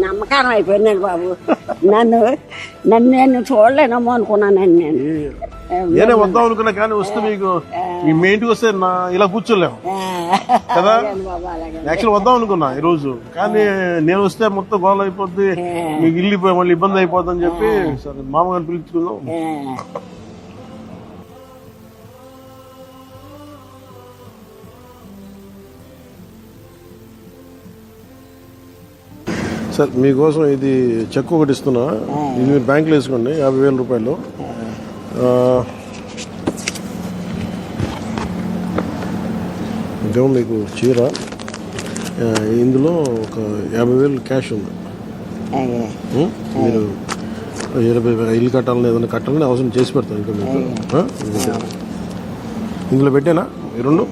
నమ్మకారం అయిపోయినాడు బాబు. నన్ను నేను చూడలేనమ్మో అనుకున్నానండి. నేనే వద్దాం అనుకున్నా కానీ వస్తే మీకు మీ ఇంటికి వస్తే ఇలా కూర్చోలేము కదా. యాక్చువల్ వద్దాం అనుకున్నా ఈ రోజు, కానీ నేను వస్తే మొత్తం గోల అయిపోద్ది, మీకు ఇల్లు మళ్ళీ ఇబ్బంది అయిపోద్ది అని చెప్పి సరే మామగారిని పిలుచుకున్నాం. సార్ మీకోసం ఇది చెక్ ఒకటి ఇస్తున్నా, ఇది మీరు బ్యాంకులో వేసుకోండి 50,000 రూపాయలు. ఇదేమో మీకు చీర, ఇందులో ఒక 50,000 క్యాష్ ఉంది. మీరు ఇల్లు కట్టాలని ఏదైనా కట్టాలని అవసరం చేసి పెడతాను ఇంకా మీకు. ఇందులో పెట్టానా ఈ రెండు?